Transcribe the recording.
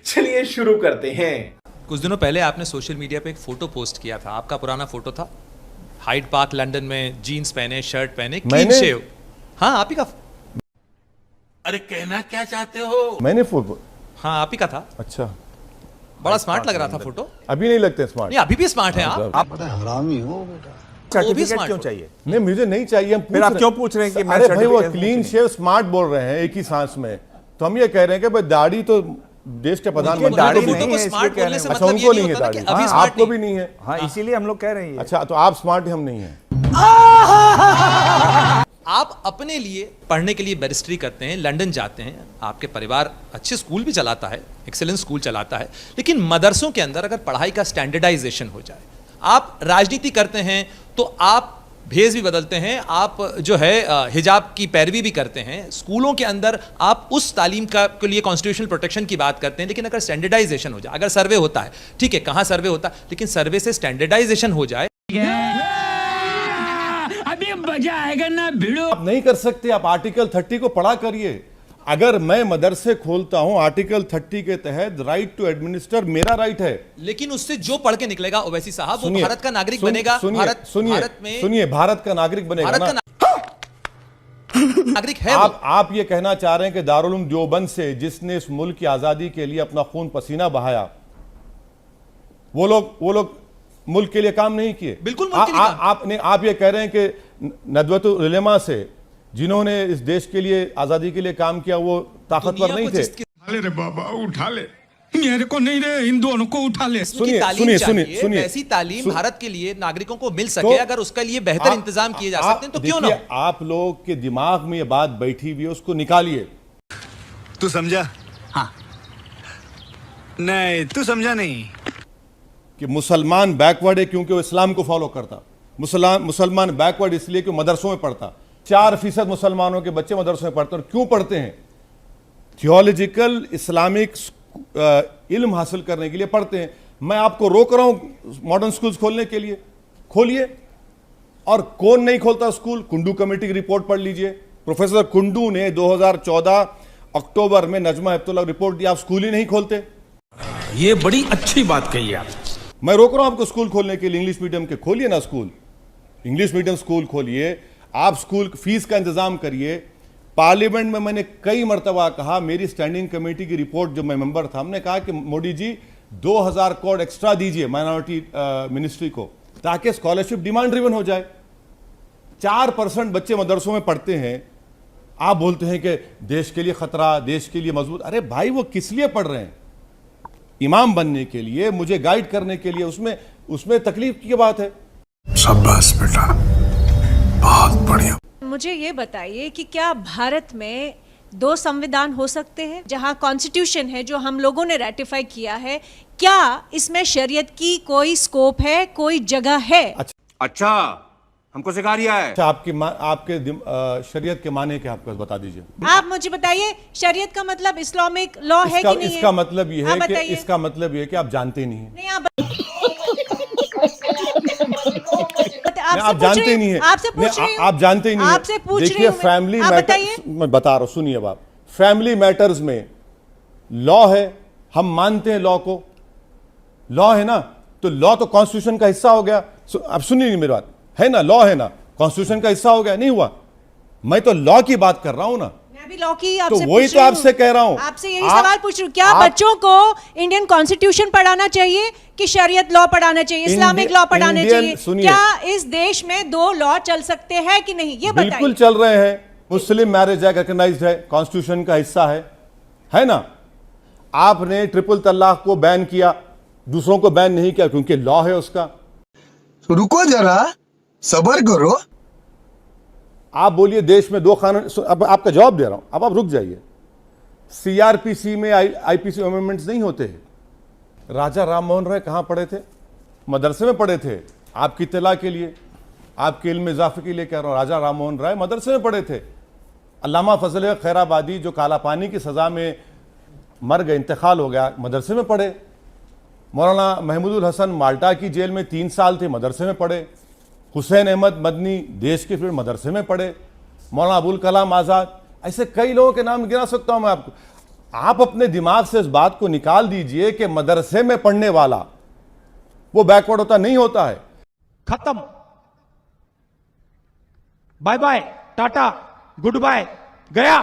चलिए शुरू करते हैं। कुछ दिनों पहले आपने सोशल मीडिया पे एक फोटो पोस्ट किया था, आपका पुराना फोटो था, हाइड पार्क लंदन में, जीन्स पहने, शर्ट पहने, क्लीन शेव। हाँ, आप ही का। अरे कहना क्या चाहते हो? मैंने फोटो, हाँ, आप ही का था। अच्छा, बड़ा स्मार्ट लग रहा था फोटो। अभी नहीं लगते स्मार्ट? नहीं, अभी भी स्मार्ट है आप बड़ा हरामी हो बेटा। सर्टिफिकेट क्यों चाहिए? नहीं, मुझे नहीं चाहिए। हम फिर आप क्यों पूछ रहे हैं कि मैं अरे भाई वो certificate क्लीन शेव स्मार्ट बोल रहे हैं एक ही सांस में, तो हम ये कह रहे हैं कि भाई दाढ़ी तो देश के प्रधानमंत्री दाढ़ी को नहीं भी है, स्मार्ट इसलिए बोलने से अच्छा, मतलब उनको ये नहीं नहीं है होता ना कि दाढ़ी, अभी हाँ, स्मार्ट आपको नहीं। भी नहीं है। हाँ, इसीलिए हम लोग कह रहे हैं ये। अच्छा, तो आप स्मार्ट हम नहीं हैं। आप अपने लिए पढ़ने के लिए बैरिस्ट्री करते हैं, लंदन जाते हैं, आपके परिवार अच्छे स्कूल भी चलाता है, एक्सेलेंट स्कूल चलाता है, लेकिन मदरसों के अंदर अगर पढ़ाई का स्टैंडर्डाइजेशन हो जाए, आप राजनीति करते हैं तो आप भेष भी बदलते हैं, आप जो है हिजाब की पैरवी भी करते हैं, स्कूलों के अंदर आप उस तालीम का के लिए कॉन्स्टिट्यूशनल प्रोटेक्शन की बात करते हैं, लेकिन अगर स्टैंडर्डाइजेशन हो जाए, अगर सर्वे होता है, ठीक है, कहाँ सर्वे होता है, लेकिन सर्वे से स्टैंडर्डाइजेशन हो जाए। अभी मजा आएगा ना भिड़ो। आप नहीं कर सकते, आप आर्टिकल 30 को पढ़ा करिए। अगर मैं मदरसे खोलता हूं आर्टिकल 30 के तहत राइट टू एडमिनिस्टर मेरा राइट है, लेकिन उससे जो पढ़ के निकलेगा ओवैसी साहब वो सुनिए, भारत का नागरिक बनेगा। सुनिए, भारत का नागरिक बनेगा भारत ना। का नागरिक है आप ये कहना चाह रहे हैं कि दारुल उलूम देवबंद से जिसने इस मुल्क की आजादी के लिए अपना खून पसीना बहाया, वो लोग मुल्क के लिए काम नहीं किए? बिल्कुल मुल्क के लिए काम। आप ये कह रहे हैं कि नदवतुल उलमा से जिन्होंने इस देश के लिए आजादी के लिए काम किया वो ताकतवर नहीं थे? उठा रे बाबा, उठा ले, मेरे को नहीं रे, हिंदुओं को उठा ले। सुनिए, ऐसी तालीम भारत के लिए नागरिकों को मिल सके, अगर उसके लिए बेहतर इंतजाम किए जा सकते हैं तो क्यों ना। आप लोग के दिमाग में ये बात बैठी हुई है, उसको निकालिए। तू समझा? हाँ। नहीं, तू समझा नहीं कि मुसलमान बैकवर्ड है क्योंकि वो इस्लाम को फॉलो करता। मुसलमान बैकवर्ड इसलिए कि मदरसों में पढ़ता। 4% मुसलमानों के बच्चे मदरसों में पढ़ते हैं। और क्यों पढ़ते हैं? थियोलॉजिकल इस्लामिक इल्म हासिल करने के लिए पढ़ते हैं। मैं आपको रोक रहा हूं मॉडर्न स्कूल्स खोलने के लिए, खोलिए। और कौन नहीं खोलता स्कूल? कुंडू कमेटी की रिपोर्ट पढ़ लीजिए। प्रोफेसर कुंडू ने 2014 अक्टूबर में नजमा हेपतुल्लाह रिपोर्ट दी, आप स्कूल ही नहीं खोलते। ये बड़ी अच्छी बात कही आप। मैं रोक रहा हूं आपको स्कूल खोलने के लिए। इंग्लिश मीडियम के खोलिए ना स्कूल, इंग्लिश मीडियम स्कूल खोलिए। आप स्कूल फीस का इंतजाम करिए। पार्लियामेंट में मैंने कई मरतबा कहा, मेरी स्टैंडिंग कमेटी की रिपोर्ट जब मैं मेंबर था, हमने कहा कि मोदी जी 2000 करोड़ एक्स्ट्रा दीजिए माइनॉरिटी मिनिस्ट्री को, ताकि स्कॉलरशिप डिमांड ड्रिवन हो जाए। 4% बच्चे मदरसों में पढ़ते हैं। आप बोलते हैं कि देश के लिए खतरा, देश के लिए मजबूत। अरे भाई, वो किस लिए पढ़ रहे हैं? इमाम बनने के लिए, मुझे गाइड करने के लिए। उसमें तकलीफ की बात है। शाबाश बेटा, बहुत बढ़िया। मुझे ये बताइए कि क्या भारत में 2 संविधान हो सकते हैं? जहां कॉन्स्टिट्यूशन है जो हम लोगों ने रेटिफाई किया है, क्या इसमें शरीयत की कोई स्कोप है, कोई जगह है? अच्छा, हमको सिखा रिया है। अच्छा, आपके शरीयत के माने क्या आपको बता दीजिए। आप मुझे बताइए, शरीयत का मतलब इस्लामिक लॉ है कि नहीं है? इसका मतलब ये है कि आप जानते नहीं हैं। नहीं, आप जानते नहीं हैं। आपसे पूछ रही हूं। आप जानते ही नहीं हैं। आपसे पूछ रही देखिए, हूं। फैमिली आप मैटर्स, बताइए। मैं बता रहा हूं, सुनिए। आप फैमिली मैटर्स में लॉ है, हम मानते हैं लॉ को। लॉ है ना, तो लॉ तो कॉन्स्टिट्यूशन का हिस्सा हो गया। अब सुनिए नहीं मेरी बात, है ना, लॉ है ना, कॉन्स्टिट्यूशन का हिस्सा हो गया, नहीं हुआ? मैं तो लॉ की बात कर रहा हूं ना। मैं भी लॉ की तो वही तो आपसे कह रहा हूं। आपसे यही सवाल पूछ रही हूं, क्या बच्चों को इंडियन कॉन्स्टिट्यूशन पढ़ाना चाहिए कि शरीयत लॉ पढ़ाना चाहिए, इस्लामिक लॉ पढ़ाना चाहिए? क्या इस देश में 2 लॉ चल सकते हैं कि नहीं, ये बताइए। बिल्कुल चल रहे हैं। मुस्लिम मैरिज एक्ट रिकॉग्नाइज्ड है, कॉन्स्टिट्यूशन का हिस्सा है ना। आपने ट्रिपल तलाक को बैन किया, दूसरों को बैन नहीं किया क्योंकि लॉ है उसका। रुको जरा, सब्र करो। आप बोलिए देश में 2 कानून, अब आपका जवाब दे रहा हूं, अब आप रुक जाइए। सीआरपीसी में आईपीसी अमेंडमेंट्स नहीं होते। राजा राम मोहन राय कहां पढ़े थे? मदरसे में पढ़े थे। आपकी इत्तला के लिए, आपके इल्म इजाफे के लिए कह रहा हूं, राजा राम मोहन राय मदरसे में पढ़े थे। अल्लामा फजल खैराबादी जो काला पानी की सजा में मर गए, इंतकाल हो गया, मदरसे में पढ़े। मौलाना महमूदुल हसन माल्टा की जेल में 3 साल थे, मदरसे में पढ़े। हुसैन अहमद मदनी देश के फिर मदरसे में पढ़े। मौलाना अबुल कलाम आज़ाद, ऐसे कई लोगों के नाम गिना सकता हूं मैं आपको। आप अपने दिमाग से इस बात को निकाल दीजिए कि मदरसे में पढ़ने वाला वो बैकवर्ड होता नहीं होता है। खत्म, bye bye, tata, goodbye, गया।